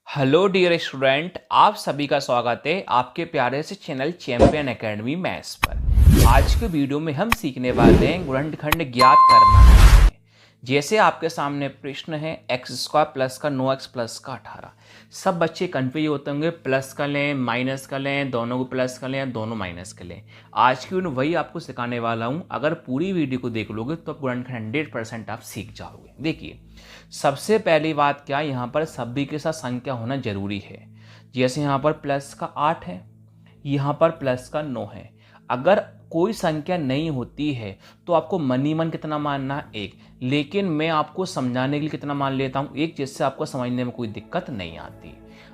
Hello dear student, आप सभी का स्वागत है आपके प्यारे से चैनल चैंपियन एकेडमी मैथ्स पर। आज के वीडियो में हम सीखने वाले हैं गुणनखंड ज्ञात करना कैसे। जैसे आपके सामने प्रश्न है एक्स स्क्वायर प्लस का 9x प्लस का 18। सब बच्चे कन्फ्यूज होते होंगे, प्लस का लें माइनस का लें, दोनों को प्लस का लें दोनों माइनस का लें। आज की वही आपको सिखाने वाला हूँ। अगर पूरी वीडियो को देख लोगे तो गुणनखंड 100% आप सीख जाओगे। देखिए, सबसे पहली बात क्या, यहाँ पर सभी के साथ संख्या होना जरूरी है। जैसे यहाँ पर प्लस का 8 है, यहाँ पर प्लस का 9 है। अगर कोई संख्या नहीं होती है तो आपको मन ही मन कितना मानना है, 1। लेकिन मैं आपको समझाने के लिए कितना मान लेता हूँ, 1, जिससे आपको समझने में कोई दिक्कत नहीं आती।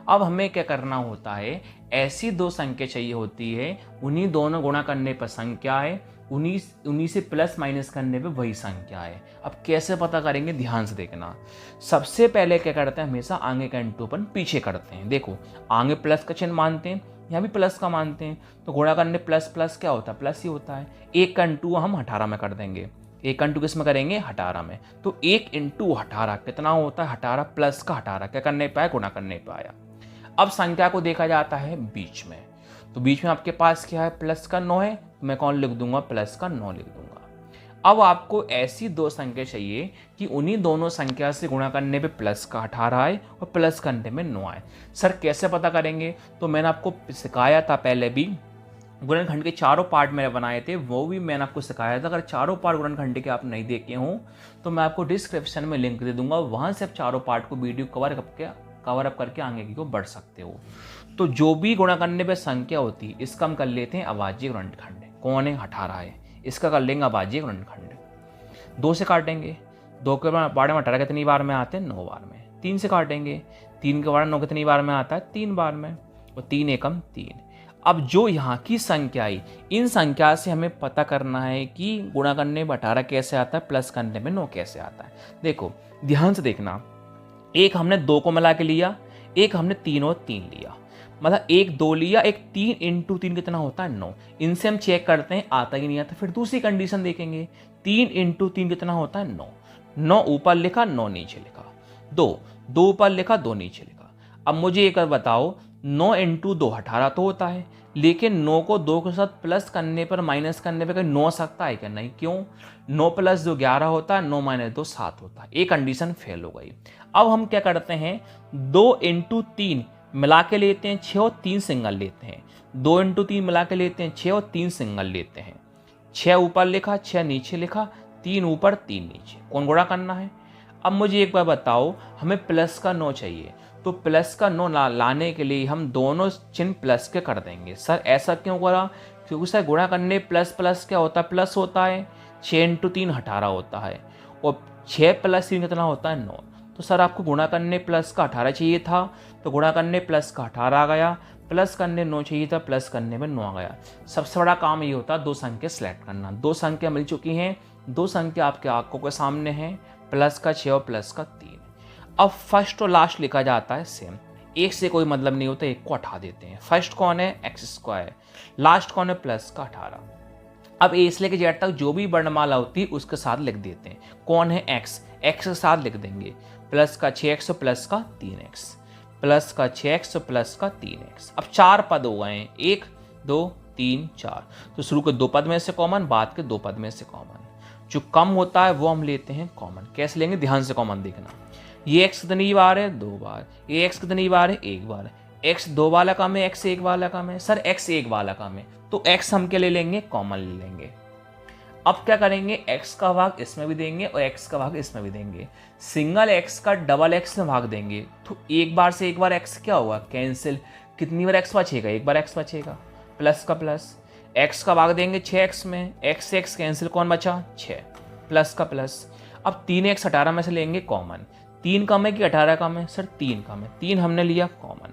अब हमें क्या करना होता है, ऐसी दो संख्या चाहिए होती है, उन्हीं दोनों गुणा करने पर संख्या है, उन्हीं से प्लस माइनस करने पे वही संख्या है। अब कैसे पता करेंगे, ध्यान से देखना। सबसे पहले क्या करते हैं, हमेशा आगे का इंटू अपन पीछे करते हैं। देखो, आगे प्लस का चिन्ह मानते हैं, यहाँ भी प्लस का मानते हैं, तो गुणा करने प्लस प्लस क्या होता है, प्लस ही होता है। 1 का इंटू हम 18 में कर देंगे। 1 का इंटू किस में करेंगे, 18 में। तो 1 इंटू 18 कितना होता है, 18 प्लस का 18 क्या करने पे आया, गुणा करने पे आया। अब संख्या को देखा जाता है बीच में, तो बीच में आपके पास क्या है, प्लस का 9 है, मैं कौन लिख दूंगा, प्लस का 9 लिख दूंगा। अब आपको ऐसी दो संख्या चाहिए कि उन्हीं दोनों संख्या से गुणा करने पे प्लस का 18 आए और प्लस करने में 9 आए। सर कैसे पता करेंगे, तो मैंने आपको सिखाया था पहले भी। गुणनखंड के चारों पार्ट मैंने बनाए थे, वो भी मैंने आपको सिखाया था। अगर चारों पार्ट गुणनखंड के आप नहीं देखे हों तो मैं आपको डिस्क्रिप्शन में लिंक दे दूंगा, वहां से आप चारों पार्ट को वीडियो कवर अप करके आगे की को बढ़ सकते हो। तो जो भी गुणा करने पे संख्या होती है, इसका हम कर लेते हैं अभाज्य गुणनखंड। कौन है, 18 है, इसका कर लेंगे अभाज्य गुणनखंड। 2 से काटेंगे, 2 के बारे में 18 कितनी बार में आते हैं, 9 बार में। 3 से काटेंगे, 3 के बारे में 9 कितनी बार में आता है, 3 बार में। और 3 एकम 3। अब जो यहाँ की संख्या आई, इन संख्या से हमें पता करना है कि गुणा करने में 18 कैसे आता है, प्लस करने में 9 कैसे आता है। देखो ध्यान से देखना, एक हमने 2 को मिला के लिया, एक हमने 3 और 3 लिया, मतलब 1 2 लिया, एक 3 इंटू 3 कितना होता है, 9। इनसे हम चेक करते हैं आता ही नहीं आता। फिर दूसरी कंडीशन देखेंगे, 3 इंटू 3 कितना होता है, 9। 9 ऊपर लिखा, 9 नीचे लिखा। 2 ऊपर लिखा, 2 नीचे लिखा। अब मुझे एक बार बताओ, 9 इंटू 2 18 तो होता है, लेकिन 9 को 2 के साथ प्लस करने पर माइनस करने पर 9 आ सकता है क्या, नहीं। क्यों, 9 प्लस 2 11 होता है, 9 माइनस 2 7 होता है। एक कंडीशन फेल हो गई। अब हम क्या करते हैं, 2 इंटू 3 मिला के लेते हैं 6 और 3 सिंगल लेते हैं। 2 इंटू 3 मिला के लेते हैं 6 और 3 सिंगल लेते हैं। 6 ऊपर लिखा, 6 नीचे लिखा, 3 ऊपर 3 नीचे। कौन गुणा करना है। अब मुझे एक बार बताओ, हमें प्लस का 9 चाहिए, तो प्लस का 9 लाने के लिए हम दोनों चिन्ह प्लस के कर देंगे। सर ऐसा क्यों करा, क्योंकि सर गुणा करने प्लस प्लस क्या होता है, प्लस होता है। 6 इंटू 3 18 होता है, और 6 प्लस 3 कितना होता है, 9। तो सर आपको गुणा करने प्लस का 18 चाहिए था, तो गुणा करने प्लस का 18 आ गया, प्लस करने 9 चाहिए था, प्लस करने में 9 आ गया। सबसे बड़ा काम ये होता है दो संख्या सेलेक्ट करना। दो संख्या मिल चुकी हैं, दो संख्या आपके आंखों के सामने है, प्लस का 6 और प्लस का 3। अब फर्स्ट और लास्ट लिखा जाता है सेम, एक से कोई मतलब नहीं होता, एक को हटा देते हैं। फर्स्ट कौन है, एक्स स्क्वायर, लास्ट कौन है, प्लस का 18। अब ए से लेकर जेड तक जो भी वर्णमाला होती है उसके साथ लिख देते हैं। कौन है, एक्स, एक्स के साथ लिख देंगे, प्लस का 6x प्लस का 3x, प्लस का 6x प्लस का 3x। अब 4 पद हो गए हैं, 1 2 3 4। तो शुरू के 2 पद में से कॉमन, बाद के 2 पद में से कॉमन। जो कम होता है वो हम लेते हैं कॉमन। कैसे लेंगे, ध्यान से कॉमन देखना। ये x कितनी बार है, 2 बार। ये x कितनी बार है, 1 बार। x 2 वाला कम है, x 1 वाला कम है। सर x 1 वाला कम है, तो x हम क्या ले लेंगे, कॉमन ले लेंगे। अब क्या करेंगे, x का भाग इसमें भी देंगे और x का भाग इसमें भी देंगे। सिंगल x का डबल x में भाग देंगे, तो एक बार से एक बार x क्या होगा, कैंसिल। कितनी बार x बचेगा, एक बार x बचेगा। प्लस का प्लस, x का भाग देंगे 6x में, x से x कैंसिल, कौन बचा, 6, प्लस का प्लस। अब 3x 18 में से लेंगे कॉमन। 3 कम है कि 18 कम है, सर 3 कम है, 3 हमने लिया कॉमन।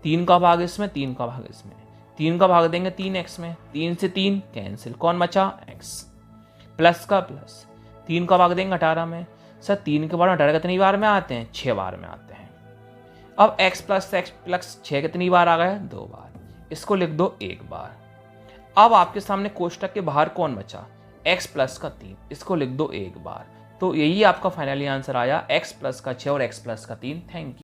3 का भाग इसमें, 3 का भाग इसमें, 3 का भाग देंगे 3x में, 3 से 3 कैंसिल, कौन बचा, x, प्लस का प्लस। 3 का भाग देंगे 18 में, सर 3 के बाद 18 कितनी बार में आते हैं, 6 बार में आते हैं। अब x प्लस 6 कितनी बार आ गया, 2 बार। इसको लिख दो 1 बार। अब आपके सामने कोष्टक के बाहर कौन बचा, x प्लस का 3, इसको लिख दो 1 बार। तो यही आपका फाइनली आंसर आया, x प्लस का 6 और x प्लस का 3। Thank you.